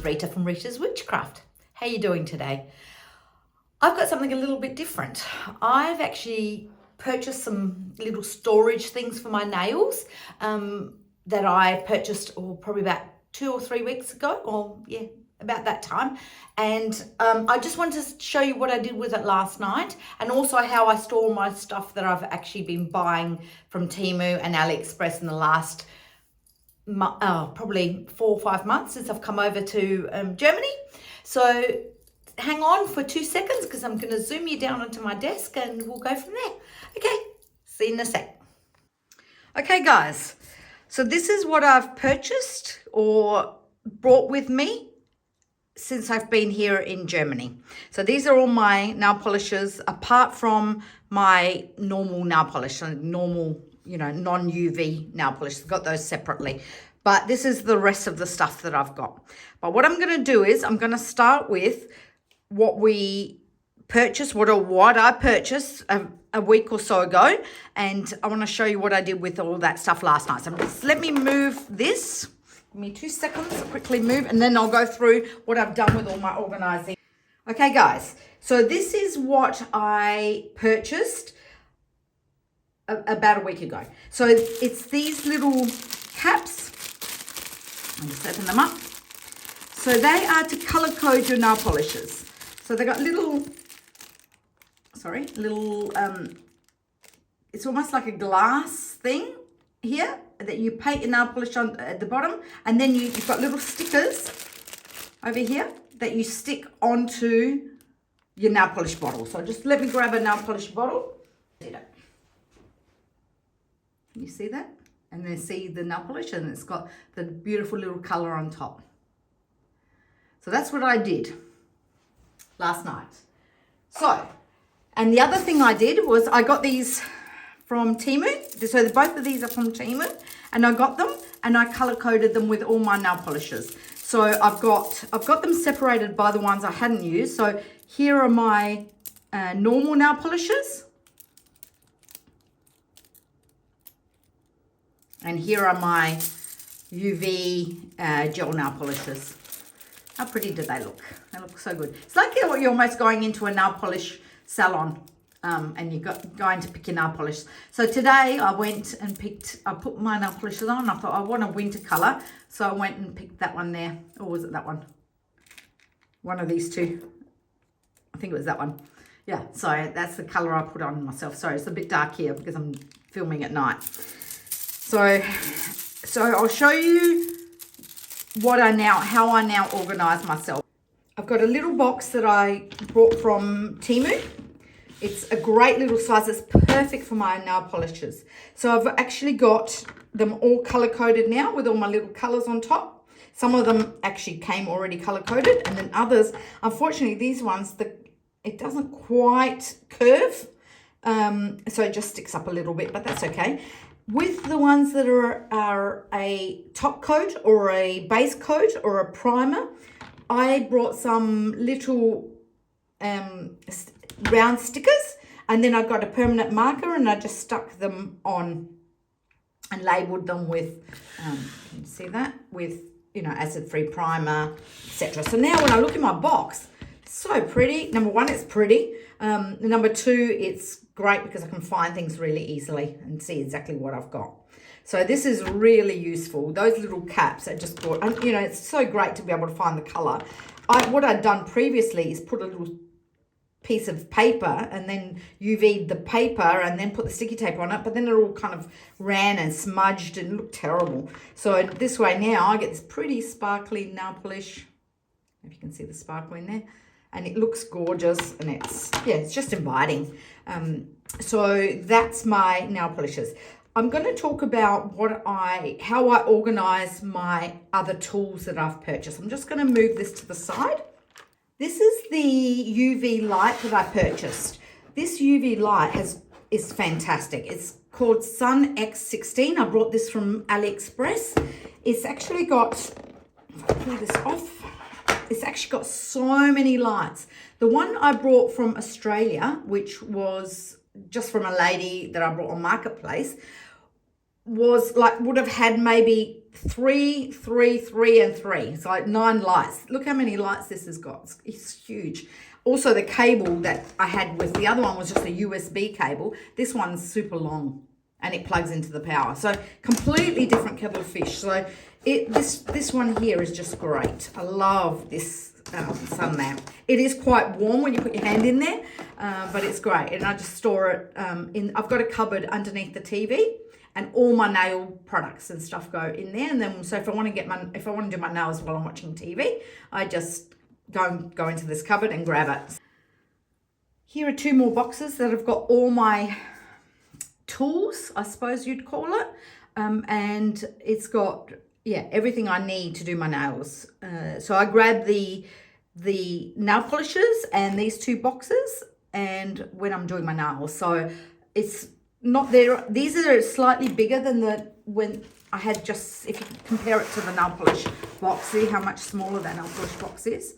is Rita from Rita's Witchcraft. How you doing today? I've got something a little bit different. I've actually purchased some little storage things for my nails that I purchased probably about 2 or 3 weeks ago, or yeah, about that time. And I just wanted to show you what I did with it last night, and also how I store my stuff that I've actually been buying from Temu and AliExpress in the last probably 4 or 5 months since I've come over to Germany. So hang on for 2 seconds because I'm going to zoom you down onto my desk and we'll go from there. Okay, see you in a sec. Okay guys, so this is what I've purchased or brought with me since I've been here in Germany. So these are all my nail polishes apart from my normal nail polish, normal, you know, non-UV nail polish. I've got those separately, but this is the rest of the stuff that I've got. But what I'm going to do is I'm going to start with what we purchased, what I purchased a week or so ago, and I want to show you what I did with all that stuff last night. So just let me move this. Give me 2 seconds, I'll quickly move, and then I'll go through what I've done with all my organizing. Okay guys, so this is what I purchased about a week ago. So it's these little caps. I'll just open them up. So they are to color code your nail polishes. So they got little, it's almost like a glass thing here that you paint your nail polish on at the bottom, and then you've got little stickers over here that you stick onto your nail polish bottle. So just let me grab a nail polish bottle. Can you see that? And then see the nail polish, and it's got the beautiful little color on top. So that's what I did last night. So, and the other thing I did was I got these from Temu. So both of these are from Temu, and I got them and I color coded them with all my nail polishes. So I've got them separated by the ones I hadn't used. So here are my normal nail polishes, and here are my UV gel nail polishes. How pretty do they look? They look so good. It's like you're almost going into a nail polish salon and you're going to pick your nail polish. So today I went and I put my nail polishes on. I thought I want a winter color. So I went and picked that one there. Or was it that one? One of these two. I think it was that one. Yeah, so that's the color I put on myself. Sorry, it's a bit dark here because I'm filming at night. So I'll show you how I now organize myself. I've got a little box that I bought from Temu. It's a great little size. It's perfect for my nail polishes. So I've actually got them all color coded now with all my little colors on top. Some of them actually came already color coded, and then others, unfortunately, these ones, it doesn't quite curve. So it just sticks up a little bit, but that's okay. With the ones that are a top coat or a base coat or a primer, I brought some little round stickers, and then I got a permanent marker and I just stuck them on and labeled them with, can you see that? With, you know, acid-free primer, etc. So now when I look in my box, it's so pretty. Number one, it's pretty. Number two, it's great because I can find things really easily and see exactly what I've got. So this is really useful. Those little caps I just bought, and you know, it's so great to be able to find the color. What I'd done previously is put a little piece of paper and then UV'd the paper and then put the sticky tape on it, but then it all kind of ran and smudged and looked terrible. So this way now I get this pretty sparkly nail polish. If you can see the sparkle in there. And it looks gorgeous, and it's just inviting. So that's my nail polishes. I'm going to talk about how I organize my other tools that I've purchased. I'm just going to move this to the side. This is the UV light that I purchased. This UV light is fantastic. It's called Sun X16. I brought this from AliExpress. It's actually got, if I pull this off, it's actually got so many lights. The one I brought from Australia, which was just from a lady that I brought on Marketplace, was like, would have had maybe 3, 3, 3, and 3. So like 9 lights. Look how many lights this has got. It's huge. Also, the cable that I had with the other one was just a USB cable. This one's super long and it plugs into the power. So completely different kettle of fish. So this one here is just great. I love this sun lamp. It is quite warm when you put your hand in there, but it's great. And I just store it I've got a cupboard underneath the TV, and all my nail products and stuff go in there. And then, so if I want to do my nails while I'm watching TV, I just go into this cupboard and grab it. Here are 2 more boxes that have got all my tools, I suppose you'd call it. And it's got, everything I need to do my nails. So I grabbed the nail polishers and these 2 boxes, and when I'm doing my nails. So it's not there. These are slightly bigger than when I had just, if you compare it to the nail polish box, see how much smaller that nail polish box is.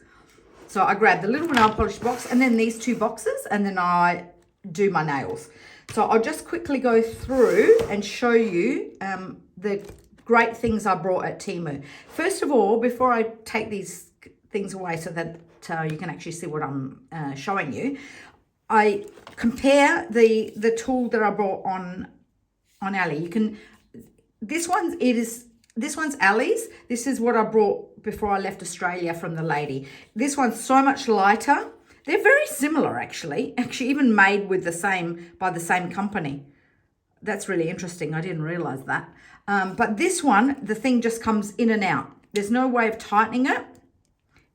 So I grabbed the little nail polish box and then these 2 boxes, and then I do my nails. So I'll just quickly go through and show you the great things I brought at Temu. First of all, before I take these things away so that you can actually see what I'm showing you, I compare the tool that I bought on Ali. This one's Ali's. This is what I brought before I left Australia from the lady. This one's so much lighter. They're very similar, actually even made with by the same company. That's really interesting. I didn't realize that. But this one, the thing just comes in and out. There's no way of tightening it.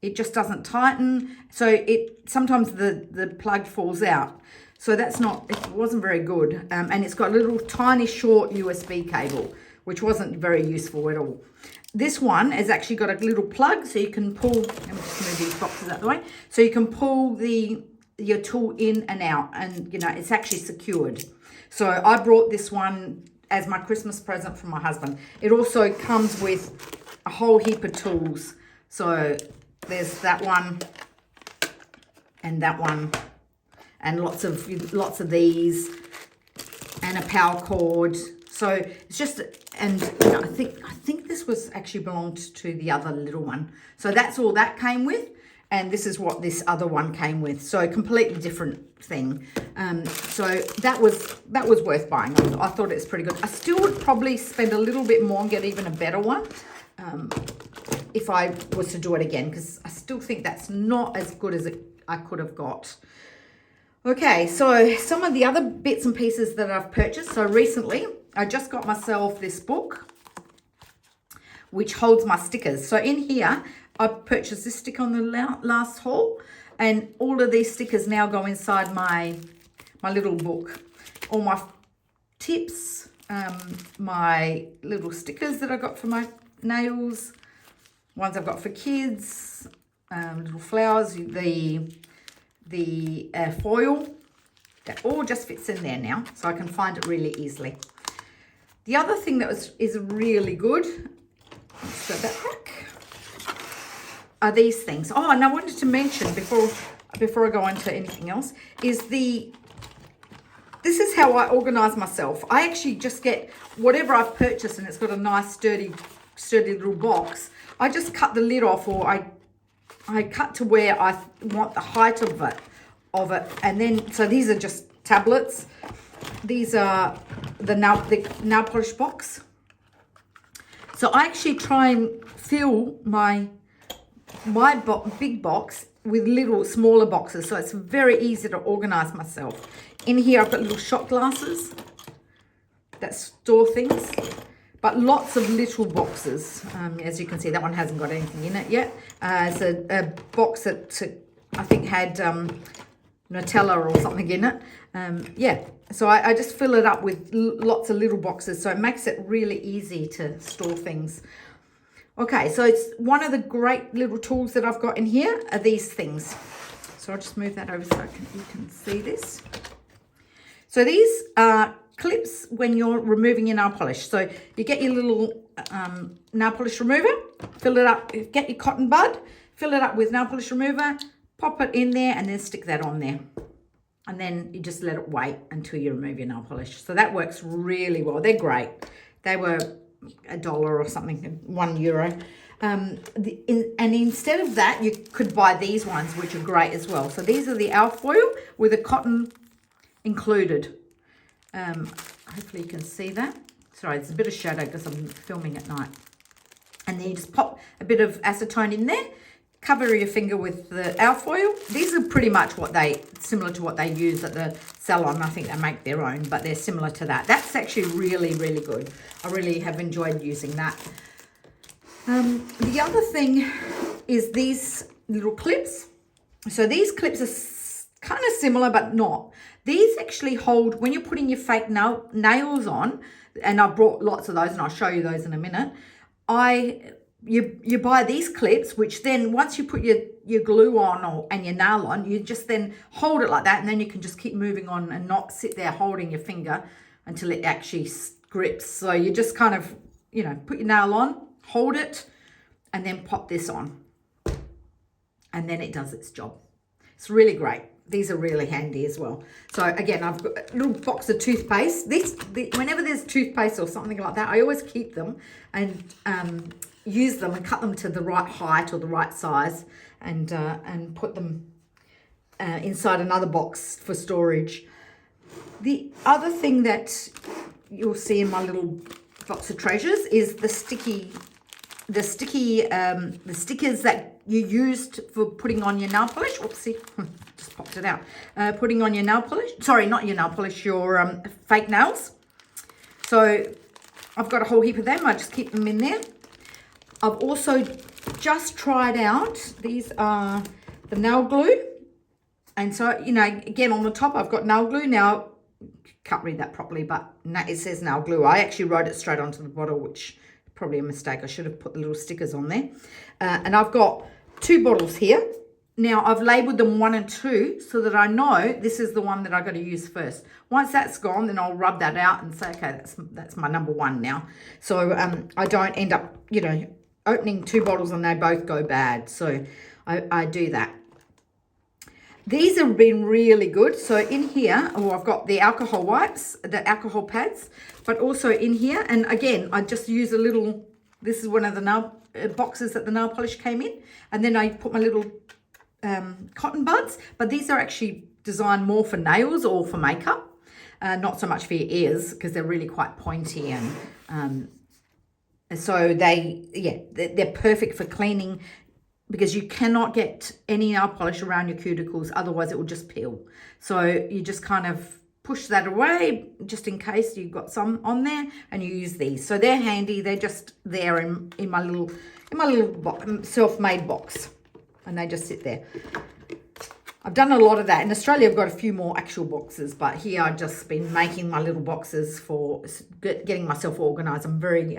It just doesn't tighten. So sometimes the plug falls out. So it wasn't very good. And it's got a little tiny short USB cable, which wasn't very useful at all. This one has actually got a little plug, so you can pull, let me just move these boxes out of the way. So you can pull your tool in and out, and it's actually secured. So I brought this one as my Christmas present from my husband. It also comes with a whole heap of tools. So there's that one and that one, and lots of these, and a power cord. So it's just, and I think this was actually belonged to the other little one. So that's all that came with, and this is what this other one came with. So a completely different thing. So that was worth buying. I thought it's pretty good. I still would probably spend a little bit more and get even a better one if I was to do it again, because I still think that's not as good as I could have got. Okay, so some of the other bits and pieces that I've purchased. So recently, I just got myself this book, which holds my stickers. So in here, I purchased this sticker on the last haul, and all of these stickers now go inside my little book. All my tips, my little stickers that I got for my nails, ones I've got for kids, little flowers, the foil, that all just fits in there now, so I can find it really easily. The other thing that is really good, let's go back, are these things. Oh, and I wanted to mention before I go on to anything else, is this is how I organize myself. I actually just get whatever I've purchased, and it's got a nice sturdy little box. I just cut the lid off, or I cut to where I want the height of it, and then, so these are just tablets. These are the nail polish box. So I actually try and fill my big box with little smaller boxes, so it's very easy to organize myself. In here I've got little shot glasses that store things, but lots of little boxes. As you can see, that one hasn't got anything in it yet. It's a box that I think had Nutella or something in it. So I just fill it up with lots of little boxes, so it makes it really easy to store things. Okay, so it's one of the great little tools that I've got in here are these things. So I'll just move that over so you can see this. So these are clips when you're removing your nail polish. So you get your little nail polish remover, fill it up, get your cotton bud, fill it up with nail polish remover, pop it in there, and then stick that on there. And then you just let it wait until you remove your nail polish. So that works really well. They're great. They were $1 or something, €1. And instead of that, you could buy these ones, which are great as well. So these are the alfoil with a cotton included. Hopefully you can see that. Sorry, it's a bit of shadow because I'm filming at night. And then you just pop a bit of acetone in there, cover your finger with the alfoil. These are pretty much similar to what they use at the salon. I think they make their own, but they're similar to that. That's actually really, really good. I really have enjoyed using that. The other thing is these little clips. So these clips are kind of similar, but not. These actually hold, when you're putting your fake nails on, and I've brought lots of those, and I'll show you those in a minute. You buy these clips, which then once you put your glue on and your nail on, you just then hold it like that, and then you can just keep moving on and not sit there holding your finger until it actually grips. So you just kind of, put your nail on, hold it, and then pop this on. And then it does its job. It's really great. These are really handy as well. So again, I've got a little box of toothpaste. Whenever there's toothpaste or something like that, I always keep them and use them and cut them to the right height or the right size and put them inside another box for storage. The other thing that you'll see in my little box of treasures is the stickers that you used for putting on your nail polish. Oopsie, just popped it out. Putting on your nail polish. Sorry, not your nail polish, your fake nails. So I've got a whole heap of them. I just keep them in there. I've also just tried out, these are the nail glue. And so, again, on the top, I've got nail glue. Now, can't read that properly, but it says nail glue. I actually wrote it straight onto the bottle, which is probably a mistake. I should have put the little stickers on there. And I've got 2 bottles here. Now, I've labelled them 1 and 2 so that I know this is the one that I've got to use first. Once that's gone, then I'll rub that out and say, okay, that's my number 1 now. So I don't end up, opening 2 bottles and they both go bad. So I do that. These have been really good. So in here, I've got the alcohol wipes, the alcohol pads, but also in here. And again, I just use a little, this is one of the nail boxes that the nail polish came in. And then I put my little cotton buds, but these are actually designed more for nails or for makeup, not so much for your ears because they're really quite pointy and so they're perfect for cleaning because you cannot get any nail polish around your cuticles, otherwise it will just peel. So you just kind of push that away just in case you've got some on there, and you use these. So they're handy. They're just there in my little self-made box, and they just sit there. I've done a lot of that. In Australia, I've got a few more actual boxes, but here I've just been making my little boxes for getting myself organised. I'm very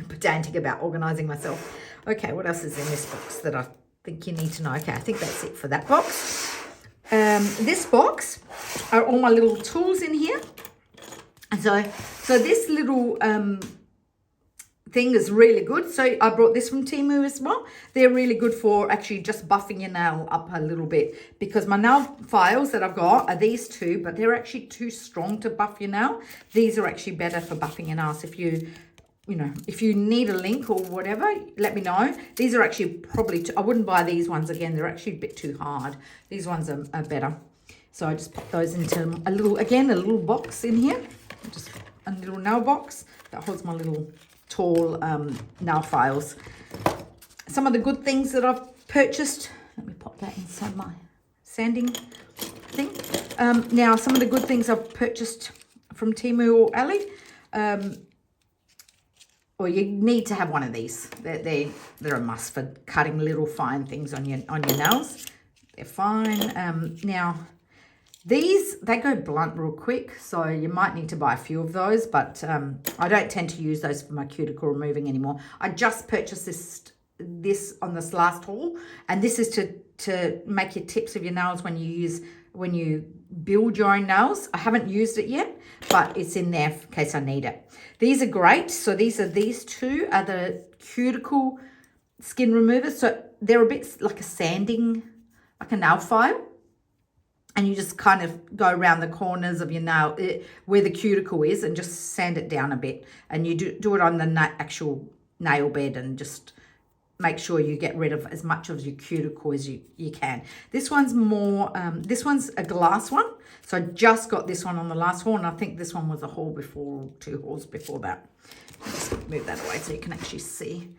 pedantic about organising myself. Okay, what else is in this box that I think you need to know? Okay, I think that's it for that box. This box are all my little tools in here. And so this little thing is really good. So I brought this from Temu as well. They're really good for actually just buffing your nail up a little bit, because my nail files that I've got are these 2, but they're actually too strong to buff your nail. These are actually better for buffing your nails. If you need a link or whatever, let me know. These are actually probably I wouldn't buy these ones again. They're actually a bit too hard. These ones are better. So I just put those into a little box in here. Just a little nail box that holds my little tall nail files. Some of the good things that I've purchased, let me pop that inside my sanding thing. Now, some of the good things I've purchased from Temu or Ali, or you need to have one of these. They're a must for cutting little fine things on your nails. They're fine. Now, these, they go blunt real quick, so you might need to buy a few of those, but I don't tend to use those for my cuticle removing anymore. I just purchased this on this last haul, and this is to make your tips of your nails when you build your own nails. I haven't used it yet, but it's in there in case I need it. These are great. So these 2 are the cuticle skin removers. So they're a bit like a nail file. and you just kind of go around the corners of your nail where the cuticle is and just sand it down a bit. And you do it on the actual nail bed and just make sure you get rid of as much of your cuticle as you can. This one's more, this one's a glass one. So I just got this one on the last haul, and I think this one was a haul before, 2 hauls before that. Just move that away so you can actually see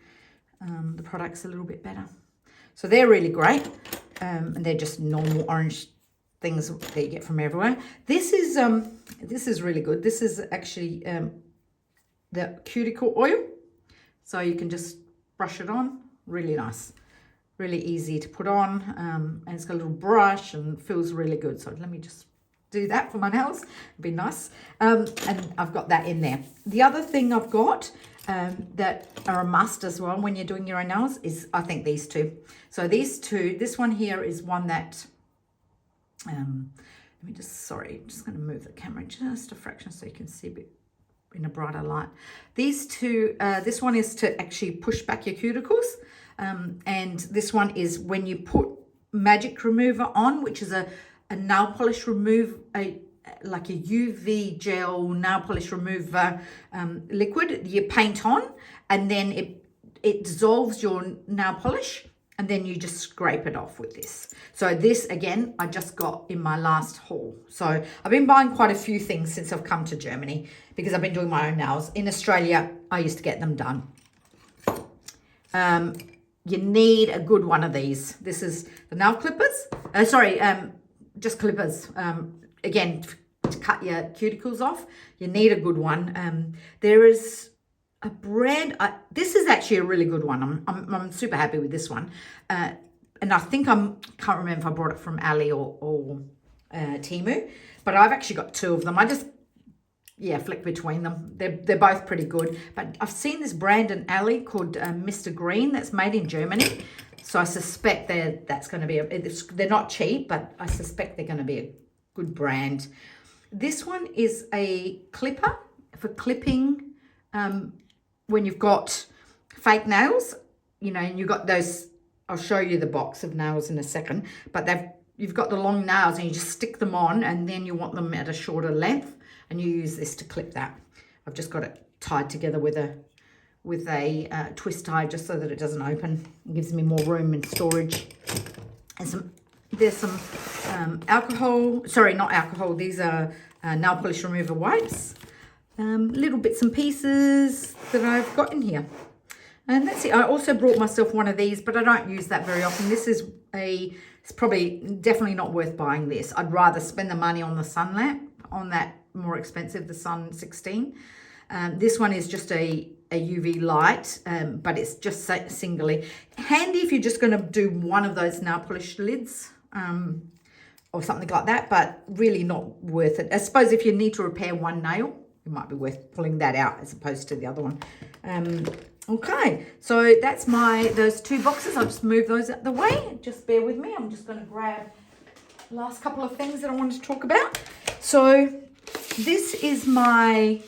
the products a little bit better. So they're really great, and they're just normal orange things that you get from everywhere. This is really good. This is actually the cuticle oil, so you can just brush it on. Really nice, really easy to put on, and it's got a little brush and feels really good. So let me just do that for my nails. It'd be nice. And I've got that in there. The other thing I've got that are a must as well when you're doing your own nails is, I think, these two. So these two, this one here is one that let me just, sorry, I'm just going to move the camera just a fraction so you can see a bit in a brighter light. These two, this one is to actually push back your cuticles, and this one is when you put magic remover on, which is a nail polish like a UV gel nail polish remover liquid you paint on, and then it dissolves your nail polish, and then you just scrape it off with this. So this, again, I just got in my last haul. So I've been buying quite a few things since I've come to Germany because I've been doing my own nails. In Australia, I used to get them done. You need a good one of these. This is the nail clippers. Just clippers. Again, to cut your cuticles off, you need a good one. There is a brand, this is actually a really good one. I'm super happy with this one, and I think can't remember if I bought it from Ali or Temu, but I've actually got 2 of them. I just flick between them. They're both pretty good, but I've seen this brand in Ali called Mr. Green that's made in Germany, so I suspect that's going to be they're not cheap, but I suspect they're going to be a good brand. This one is a clipper for clipping when you've got fake nails, and you've got those. I'll show you the box of nails in a second, but you've got the long nails and you just stick them on, and then you want them at a shorter length, and you use this to clip that. I've just got it tied together with a twist tie just so that it doesn't open. It gives me more room and storage. And there's some not alcohol. These are nail polish remover wipes. Little bits and pieces that I've got in here. And that's it. I also brought myself one of these, but I don't use that very often. This is it's probably definitely not worth buying this. I'd rather spend the money on the sun lamp, on that more expensive, the Sun 16. This one is just a UV light, but it's just singly. Handy if you're just going to do one of those nail polish lids, or something like that, but really not worth it. I suppose if you need to repair one nail, it might be worth pulling that out as opposed to the other one. Okay, so that's those 2 boxes. I'll just move those out the way. Just bear with me. I'm just going to grab the last couple of things that I wanted to talk about. So this is my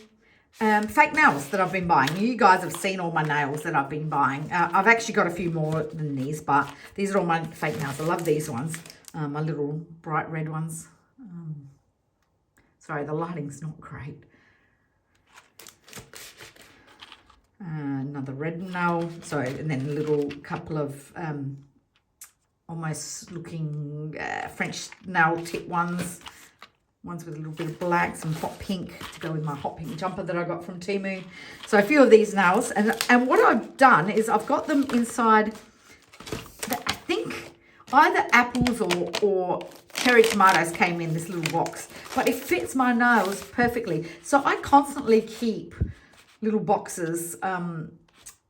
fake nails that I've been buying. You guys have seen all my nails that I've been buying. I've actually got a few more than these, but these are all my fake nails. I love these ones. My little bright red ones. Sorry, the lighting's not great. Another red nail. Sorry, and then a little couple of almost looking French nail tip ones. Ones with a little bit of black, some hot pink to go with my hot pink jumper that I got from Temu. So a few of these nails. And what I've done is I've got them inside, I think either apples or cherry tomatoes came in this little box. But it fits my nails perfectly. So I constantly keep little boxes and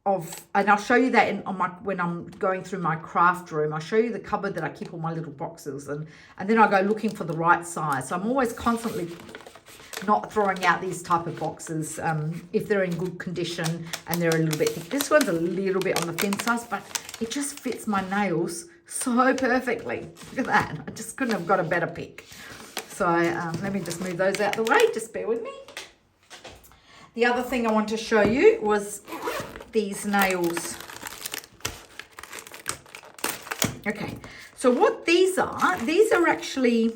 I'll show you that when I'm going through my craft room. I'll show you the cupboard that I keep all my little boxes, and then I go looking for the right size. So I'm always constantly not throwing out these type of boxes if they're in good condition and they're a little bit thick. This one's a little bit on the thin size, but it just fits my nails so perfectly. Look at that. I just couldn't have got a better pick. So let me just move those out the way. Just bear with me. The other thing I want to show you was these nails. Okay, so what these are actually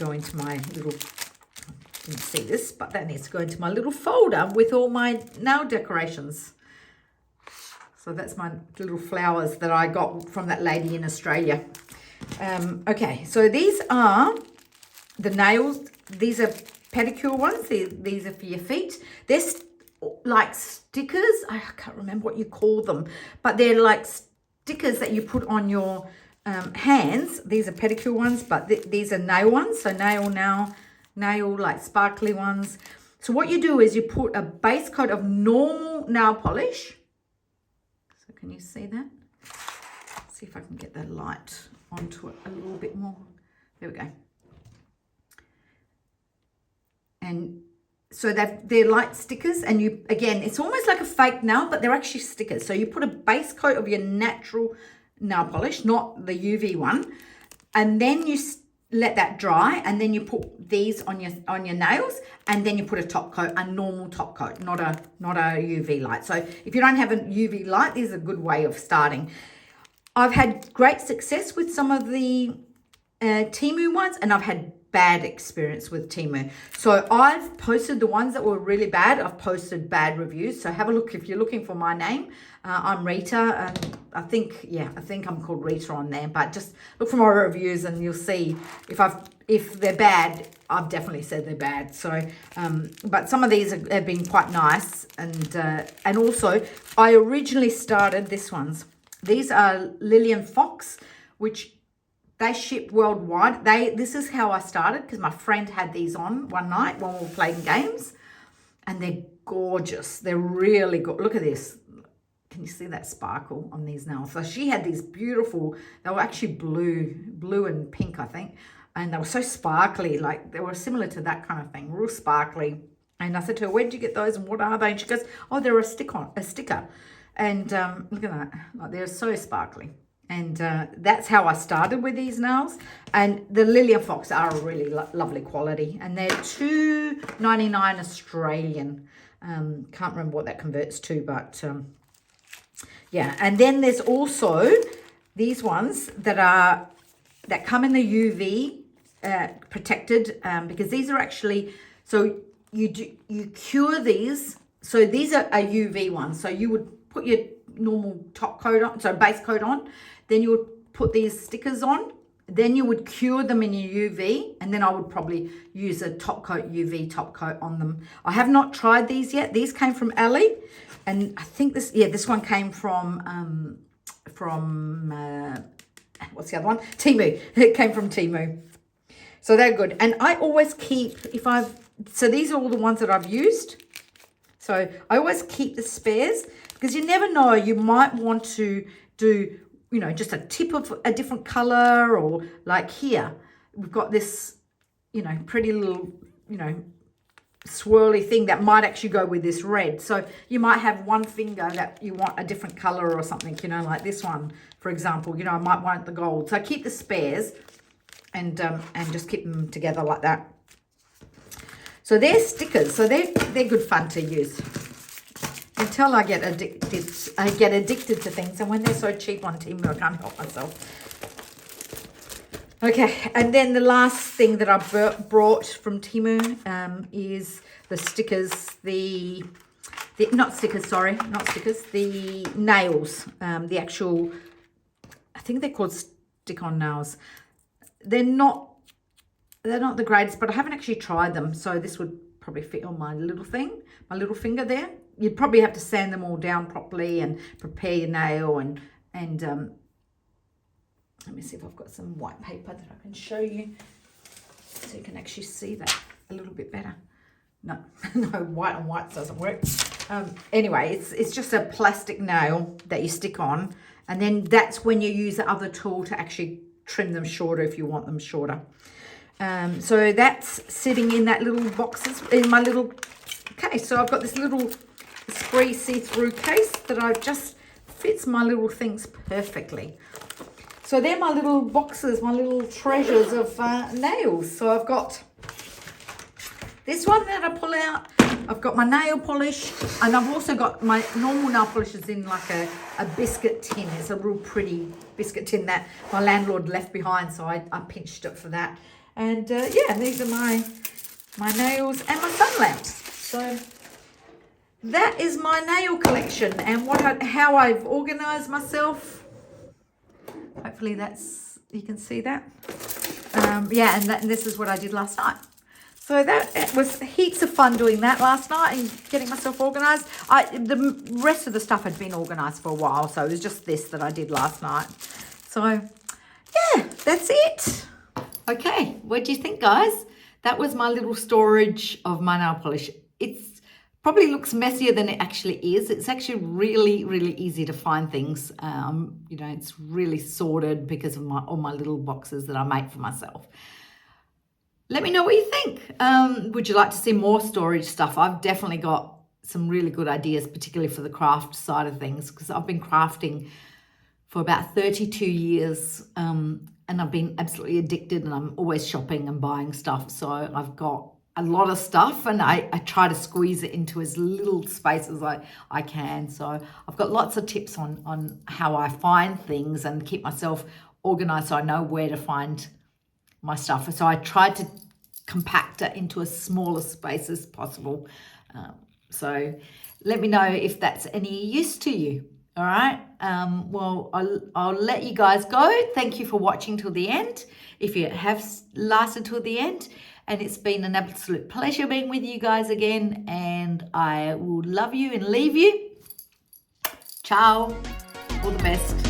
go into my little, you can see this, but that needs to go into my little folder with all my nail decorations. So that's my little flowers that I got from that lady in Australia. Okay, so these are the nails. These are pedicure ones. These are for your feet. They're like stickers. I can't remember what you call them, but they're like stickers that you put on your hands. These are pedicure ones, but these are nail ones. So nail like sparkly ones. So what you do is you put a base coat of normal nail polish. So can you see that? Let's see if I can get that light onto it a little bit more. There we go. And so they're light stickers, and you, again, it's almost like a fake nail, but they're actually stickers. So you put a base coat of your natural nail polish, not the UV one, and then you let that dry, and then you put these on your nails, and then you put a top coat, a normal top coat, not a UV light. So if you don't have a UV light, this is a good way of starting. I've had great success with some of the Temu ones, and I've had bad experience with Temu. So I've posted the ones that were really bad. I've posted bad reviews. So have a look if you're looking for my name. I'm Rita, and I think I'm called Rita on there. But just look for my reviews, and you'll see if they're bad. I've definitely said they're bad. So, but some of these have been quite nice, and also I originally started this ones. These are Lillian Fox, which they ship worldwide. This is how I started, because my friend had these on one night when we were playing games, and they're gorgeous. They're really good. Look at this. Can you see that sparkle on these nails? So she had these beautiful, they were actually blue and pink, I think, and they were so sparkly, like they were similar to that kind of thing, real sparkly. And I said to her, where did you get those and what are they? And she goes, oh, they're a sticker. And look at that, like they're so sparkly. And that's how I started with these nails. And the Lillian Fox are a really lovely quality. And they're $2.99 Australian. Can't remember what that converts to, but yeah. And then there's also these ones that come in the UV protected, because these are actually, so you cure these. So these are a UV one. So you would put your normal top coat on, so base coat on, then you would put these stickers on, then you would cure them in your UV, and then I would probably use a top coat, UV top coat on them. I have not tried these yet. These came from Ali, and I think this one came from what's the other one? Temu. It came from Temu. So they're good. And I always keep, so these are all the ones that I've used. So I always keep the spares, because you never know, you might want to do, just a tip of a different color, or like here, we've got this, pretty little, swirly thing that might actually go with this red. So you might have one finger that you want a different color or something, like this one, for example, I might want the gold. So I keep the spares and just keep them together like that. So they're stickers. So they're good fun to use. Until I get addicted to things, and when they're so cheap on Temu, I can't help myself. Okay, and then the last thing that I brought from Temu is the stickers, the nails, the actual, I think they're called stick-on nails. They're not the greatest, but I haven't actually tried them, so this would probably fit on my little finger there. You'd probably have to sand them all down properly and prepare your nail, and let me see if I've got some white paper that I can show you so you can actually see that a little bit better. No, white on white doesn't work. Anyway, it's just a plastic nail that you stick on, and then that's when you use the other tool to actually trim them shorter if you want them shorter. So that's sitting in that little boxes, in my little case. So I've got this little spree see-through case that I've just fits my little things perfectly. So they're my little boxes, my little treasures of nails. So I've got this one that I pull out. I've got my nail polish, and I've also got my normal nail polishes in like a biscuit tin. It's a real pretty biscuit tin that my landlord left behind, so I pinched it for that. And yeah, these are my nails and my sun lamps. So that is my nail collection and how I've organised myself. Hopefully you can see that. Yeah, and this is what I did last night. So it was heaps of fun doing that last night and getting myself organised. The rest of the stuff had been organised for a while, so it was just this that I did last night. So yeah, that's it. Okay, what do you think, guys? That was my little storage of my nail polish. It's probably looks messier than it actually is. It's actually really, really easy to find things. You know, it's really sorted because of all my little boxes that I make for myself. Let me know what you think. Would you like to see more storage stuff? I've definitely got some really good ideas, particularly for the craft side of things, because I've been crafting for about 32 years and I've been absolutely addicted, and I'm always shopping and buying stuff. So I've got a lot of stuff, and I try to squeeze it into as little space as I can. So I've got lots of tips on how I find things and keep myself organized so I know where to find my stuff. So I tried to compact it into as small a space as possible. So let me know if that's any use to you. All right. Well, I'll let you guys go. Thank you for watching till the end, if you have lasted till the end. And it's been an absolute pleasure being with you guys again. And I will love you and leave you. Ciao. All the best.